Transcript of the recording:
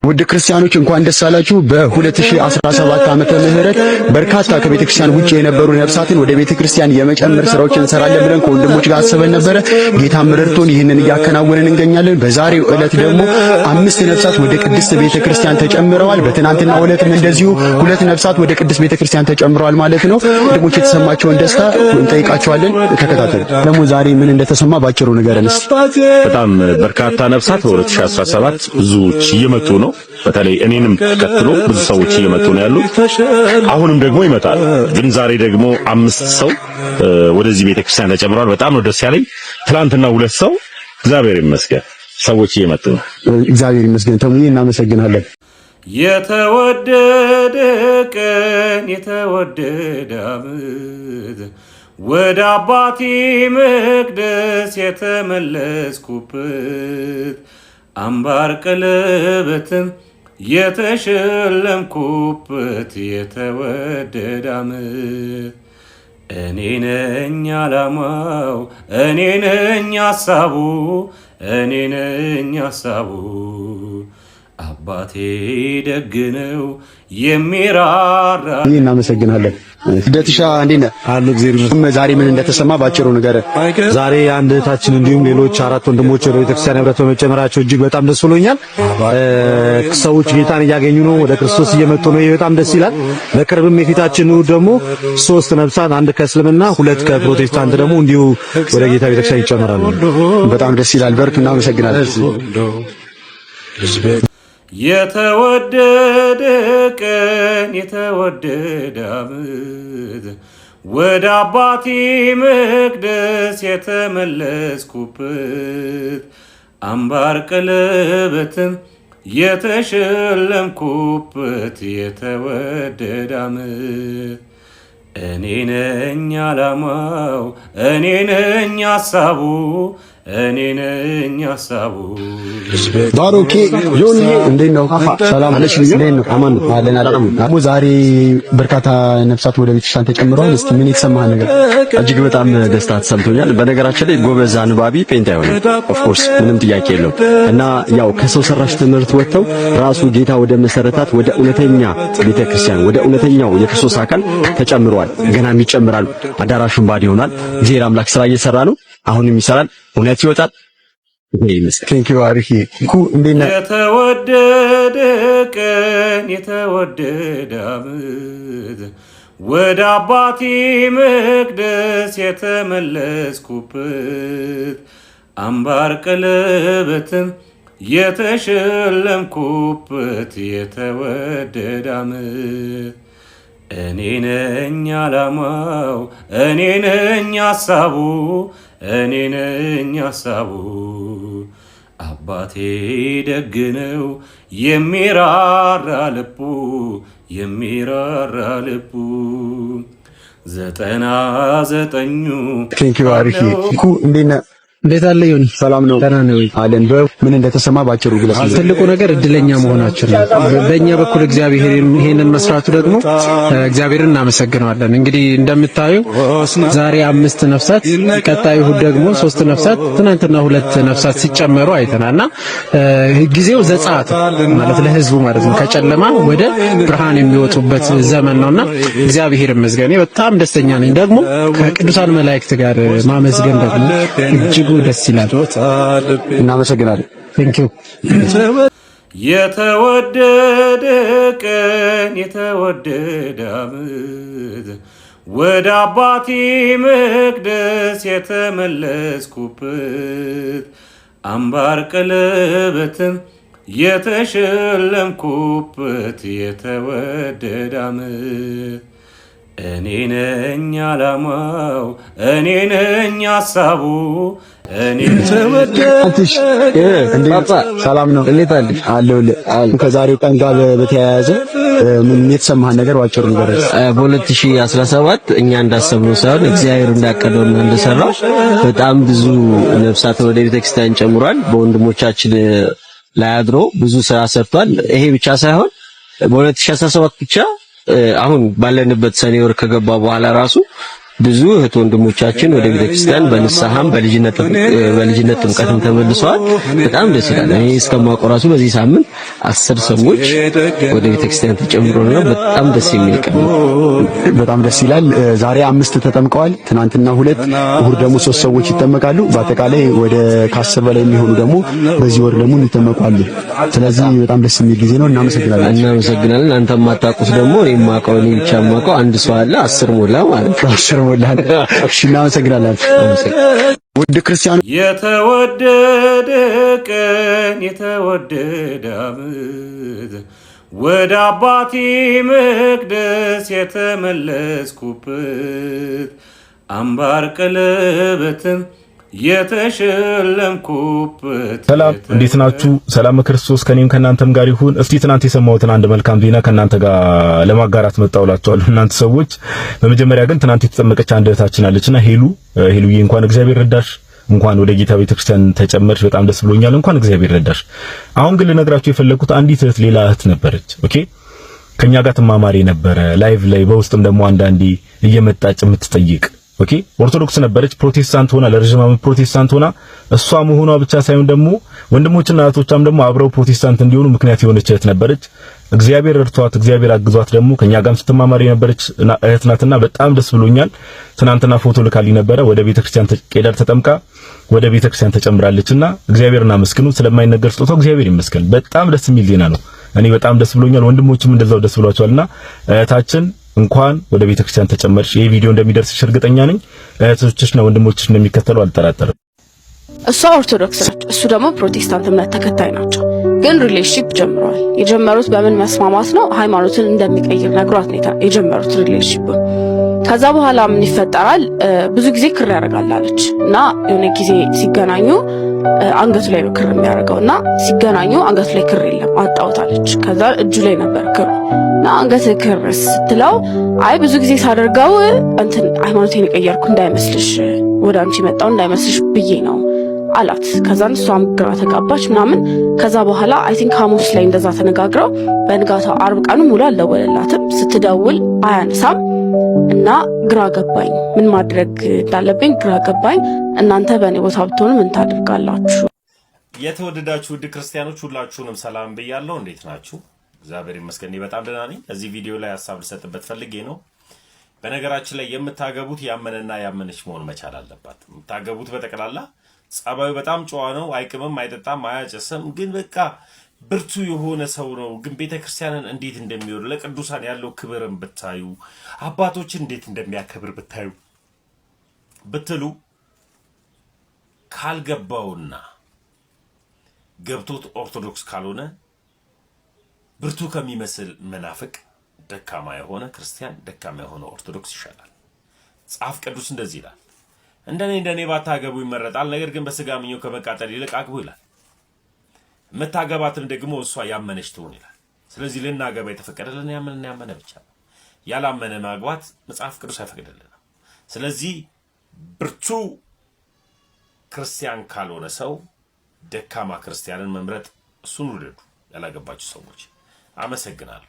ውድ ክርስቲያኖች እንኳን ደስ አላችሁ። በ2017 ዓመተ ምህረት በርካታ ከቤተክርስቲያን ውጪ የነበሩ ነፍሳትን ወደ ቤተክርስቲያን የመጨመር ስራዎችን እንሰራለን ብለን ከወንድሞች ጋር አስበን ነበረ። ጌታ ረድቶን ይህንን እያከናወንን እንገኛለን። በዛሬው ዕለት ደግሞ 5 ነፍሳት ወደ ቅድስት ቤተክርስቲያን ተጨምረዋል። በትናንትናው ዕለትም እንደዚሁ 2 ነፍሳት ወደ ቅድስት ቤተክርስቲያን ተጨምረዋል ማለት ነው። ወንድሞች የተሰማቸውን ደስታ እንጠይቃቸዋለን። ተከታተሉ። ደግሞ ዛሬ ምን እንደተሰማ ባጭሩ ንገረን እስቲ። በጣም በርካታ ነፍሳት በ2017 ብዙዎች እየመጡ ነው። በተለይ እኔንም ተከትሎ ብዙ ሰዎች እየመጡ ነው ያሉት። አሁንም ደግሞ ይመጣል። ግን ዛሬ ደግሞ 5 ሰው ወደዚህ ቤተክርስቲያን ተጨምሯል። በጣም ነው ደስ ያለኝ። ትናንትና 2 ሰው እግዚአብሔር ይመስገን ሰዎች እየመጡ ነው። እግዚአብሔር ይመስገን። ተሙዬ እናመሰግናለን። የተወደደ ቀን የተወደደ ዓመት ወደ አባቴ መቅደስ የተመለስኩበት አምባር ቀለበትን የተሸለምኩበት የተወደደ ዓመት እኔ ነኝ ዓላማው እኔ ነኝ ሐሳቡ እኔ ነኝ ሐሳቡ አባቴ ደግ ነው የሚራራ። እናመሰግናለን። ደትሻ እንዴት ነህ? አሉ እግዚአብሔር ዛሬ ምን እንደተሰማ ባጭሩ ንገረን። ዛሬ አንድ እህታችን እንዲሁም ሌሎች 4 ወንድሞች ወደ ቤተክርስቲያን ህብረት በመጨመራቸው እጅግ በጣም ደስ ብሎኛል። ሰዎች ጌታን እያገኙ ነው፣ ወደ ክርስቶስ እየመጡ ነው። ይሄ በጣም ደስ ይላል። በቅርብም የፊታችን ደግሞ 3 ነፍሳት 1 ከእስልምና 2 ከፕሮቴስታንት ደግሞ እንዲሁ ወደ ጌታ ቤተክርስቲያን ይጨመራሉ። በጣም ደስ ይላል። በርቱ። እናመሰግናለን። የተወደደ ቀን የተወደደ ዓመት ወደ አባቴ መቅደስ የተመለስኩበት አምባር ቀለበትን የተሸለምኩበት የተወደደ ዓመት እኔ ነኝ ዓላማው እኔ ነኝ ሐሳቡ እኔ ነኝ ሐሳቡ። ባሮኬ ጆኒ እንዴት ነው? ሰላም አለሽ? እንዴት ነው? አማን አለን አለም። ደግሞ ዛሬ በርካታ ነፍሳት ወደ ቤተክርስቲያን ተጨምረዋል። እስቲ ምን የተሰማህ ነገር? እጅግ በጣም ደስታ ተሰምቶኛል። በነገራችን ላይ ጎበዝ አንባቢ ፔንት አይሆንም። ኦፍ ኮርስ ምንም ጥያቄ የለውም። እና ያው ከሰው ሰራሽ ትምህርት ወጥተው ራሱ ጌታ ወደ መሰረታት ወደ እውነተኛ ቤተክርስቲያን ወደ እውነተኛው የክርስቶስ አካል ተጨምረዋል። ገናም ይጨምራሉ። አዳራሹን ባዶ ይሆናል። እግዚአብሔር አምላክ ስራ እየሰራ ነው። አሁንም ይሰራል። እውነት ይወጣል። ቴንኪው አሪፍ ኩ እንዴት ነህ? የተወደደ ቀን የተወደደ ዓመት ወደ አባቴ መቅደስ የተመለስኩበት አምባር ቀለበትን የተሸለምኩበት የተወደደ ዓመት እኔ ነኝ ዓላማው እኔ ነኝ ሐሳቡ እኔ ነኝ ሐሳቡ አባቴ ደግ ነው የሚራራ ልቡ የሚራራ ልቡ 99 ቴንኪው አሪፍ ኩ እንዴት ነህ? እንዴት አለ ይሁን? ሰላም ነው? ደህና ነው አለን። ምን እንደተሰማ ባጭሩ ግለጽ። ትልቁ ነገር እድለኛ መሆናችን ነው። በእኛ በኩል እግዚአብሔር ይሄንን መስራቱ ደግሞ እግዚአብሔርን እናመሰግነዋለን። እንግዲህ እንደምታዩ ዛሬ 5 ነፍሳት፣ ቀጣዩ እሑድ ደግሞ 3 ነፍሳት፣ ትናንትና 2 ነፍሳት ሲጨመሩ አይተናልና ጊዜው ዘጸአት ማለት ለህዝቡ ማለት ነው ከጨለማ ወደ ብርሃን የሚወጡበት ዘመን ነውና እግዚአብሔር ይመስገን። በጣም ደስተኛ ነኝ። ደግሞ ከቅዱሳን መላእክት ጋር ማመስገን ደግሞ እጅግ ደስ ይላል። እናመሰግናለን። ቴንኪው። የተወደደ ቀን የተወደደ ዓመት ወደ አባቴ መቅደስ የተመለስኩበት አምባር ቀለበትን የተሸለምኩበት የተወደደ ዓመት እኔ ነኝ ዓላማው እኔ ነኝ ሐሳቡ እኔ ተወደድሽ እንዴት ሰላም ነው? እንዴት አለሽ? አለሁልህ። ከዛሬው ቀን ጋር በተያያዘ ምን የተሰማህ ነገር ባጭሩ ንገረኝ። በ2017 እኛ እንዳሰብነው ሳይሆን እግዚአብሔር እንዳቀደውና እንደሰራው በጣም ብዙ ነፍሳት ወደ ቤተክርስቲያን ጨምሯል። በወንድሞቻችን ላይ አድሮ ብዙ ስራ ሰርቷል። ይሄ ብቻ ሳይሆን በ2017 ብቻ አሁን ባለንበት ሰኔ ወር ከገባ በኋላ ራሱ ብዙ እህት ወንድሞቻችን ወደ ቤተክርስቲያን በንስሐም በልጅነት ጥምቀትም ተመልሰዋል። በጣም ደስ ይላል። እኔ እስከማውቀው ራሱ በዚህ ሳምንት 10 ሰዎች ወደ ቤተክርስቲያን ተጨምሮ ነው። በጣም ደስ የሚል ቀን ነው። በጣም ደስ ይላል። ዛሬ 5 ተጠምቀዋል። ትናንትና 2፣ እሁድ ደግሞ 3 ሰዎች ይጠመቃሉ። በአጠቃላይ ወደ ከ10 በላይ የሚሆኑ ደግሞ በዚህ ወር ደግሞ ይጠመቃሉ። ስለዚህ በጣም ደስ የሚል ጊዜ ነው። እናመሰግናለን። አንተ ማታውቁት ደግሞ እኔ ማውቀው እኔ ብቻ ማውቀው አንድ ሰው አለ። 10 ሞላ ማለት ነው። 10 ሞላ። እሺ እናመሰግናለን። ውድ ክርስቲያኑ የተወደደ ቀን የተወደደ ዓመት ወደ አባቴ መቅደስ የተመለስኩበት አምባር ቀለበትም የተሸለምኩበት። ሰላም እንዴት ናችሁ? ሰላም ክርስቶስ ከኔም ከናንተም ጋር ይሁን። እስቲ ትናንት የሰማሁትን አንድ መልካም ዜና ከናንተ ጋር ለማጋራት መጣውላችኋለሁ እናንተ ሰዎች። በመጀመሪያ ግን ትናንት የተጠመቀች አንድ እህታችን አለችና ሄሉዬ እንኳን እግዚአብሔር ረዳሽ፣ እንኳን ወደ ጌታ ቤተክርስቲያን ተጨመርሽ። በጣም ደስ ብሎኛል። እንኳን እግዚአብሔር ረዳሽ። አሁን ግን ልነግራችሁ የፈለኩት አንዲት እህት ሌላ እህት ነበረች። ኦኬ ከኛ ጋር ትማማሪ ነበረ ላይቭ ላይ በውስጥም ደግሞ አንዳንዴ እየመጣች የምትጠይቅ ኦኬ ኦርቶዶክስ ነበረች። ፕሮቴስታንት ሆና ለረጅም ዓመት ፕሮቴስታንት ሆና እሷ መሆኗ ብቻ ሳይሆን ደግሞ ወንድሞችና እህቶቿም ደግሞ አብረው ፕሮቴስታንት እንዲሆኑ ምክንያት የሆነች እህት ነበረች። እግዚአብሔር እርቷት እግዚአብሔር አግዟት ደግሞ ከኛ ጋርም ስትማማር የነበረች እህት ናትና በጣም ደስ ብሎኛል። ትናንትና ፎቶ ልካልኝ ነበረ። ወደ ቤተክርስቲያን ቄደር ተጠምቃ ወደ ቤተክርስቲያን ተጨምራለችና እግዚአብሔርና መስክኑ። ስለማይነገር ስጦታው እግዚአብሔር ይመስገን። በጣም ደስ የሚል ዜና ነው። እኔ በጣም ደስ ብሎኛል። ወንድሞችም እንደዛው ደስ ብሏቸዋልና እህታችን እንኳን ወደ ቤተክርስቲያን ተጨመርሽ። ይሄ ቪዲዮ እንደሚደርስሽ እርግጠኛ ነኝ። እህቶችሽና ወንድሞችሽ እንደሚከተሉ አልጠራጠርም። እሷ ኦርቶዶክስ ነች፣ እሱ ደግሞ ፕሮቴስታንት እምነት ተከታይ ናቸው። ግን ሪሌሽንሺፕ ጀምረዋል። የጀመሩት በምን መስማማት ነው? ሃይማኖትን እንደሚቀይር ነግሯት ነው የጀመሩት ሪሌሽንሺፕ። ከዛ በኋላ ምን ይፈጠራል? ብዙ ጊዜ ክር ያደርጋል አለች እና የሆነ ጊዜ ሲገናኙ አንገቱ ላይ ነው ክር የሚያደርገው እና ሲገናኙ አንገቱ ላይ ክር የለም አጣውታለች። ከዛ እጁ ላይ ነበር ክሩ እና አንገት ክር ስትለው አይ ብዙ ጊዜ ሳደርገው እንትን ሃይማኖቴን የቀየርኩ እንዳይመስልሽ ወደ አንቺ መጣው እንዳይመስልሽ ብዬ ነው አላት። ከዛን እሷም ግራ ተጋባች ምናምን። ከዛ በኋላ አይ ቲንክ ሐሙስ ላይ እንደዛ ተነጋግረው በንጋታው ዓርብ ቀኑ ሙሉ አልደወለላትም። ስትደውል አያነሳም እና ግራ ገባኝ፣ ምን ማድረግ እንዳለብኝ ግራ ገባኝ። እናንተ በእኔ ቦታ ብትሆኑ ምን ታደርጋላችሁ? የተወደዳችሁ ውድ ክርስቲያኖች ሁላችሁንም ሰላም ብያለሁ። እንዴት ናችሁ? እግዚአብሔር ይመስገን በጣም ደህና ነኝ። እዚህ ቪዲዮ ላይ ሐሳብ ልሰጥበት ፈልጌ ነው። በነገራችን ላይ የምታገቡት ያመነና ያመነች መሆን መቻል አለባት። የምታገቡት በጠቅላላ ጸባዩ በጣም ጨዋ ነው። አይቅምም፣ አይጠጣም፣ አያጨስም። ግን በቃ ብርቱ የሆነ ሰው ነው። ግን ቤተክርስቲያንን እንዴት እንደሚወድ ለቅዱሳን ያለው ክብርን ብታዩ፣ አባቶችን እንዴት እንደሚያከብር ብታዩ ብትሉ ካልገባውና ገብቶት ኦርቶዶክስ ካልሆነ ብርቱ ከሚመስል መናፍቅ ደካማ የሆነ ክርስቲያን ደካማ የሆነ ኦርቶዶክስ ይሻላል። ጻፍ ቅዱስ እንደዚህ ይላል፣ እንደኔ ባታገቡ ይመረጣል፣ ነገር ግን በስጋ ምኞት ከመቃጠል ይልቅ አግቡ ይላል። መታገባትም ደግሞ እሷ ያመነች ትሆን ይላል። ስለዚህ ልናገባ የተፈቀደልን ያመነ ብቻ ነው። ያላመነ ማግባት መጽሐፍ ቅዱስ አይፈቅድልንም። ስለዚህ ብርቱ ክርስቲያን ካልሆነ ሰው ደካማ ክርስቲያንን መምረጥ እሱን ውደዱ። ያላገባችሁ ሰዎች አመሰግናለሁ።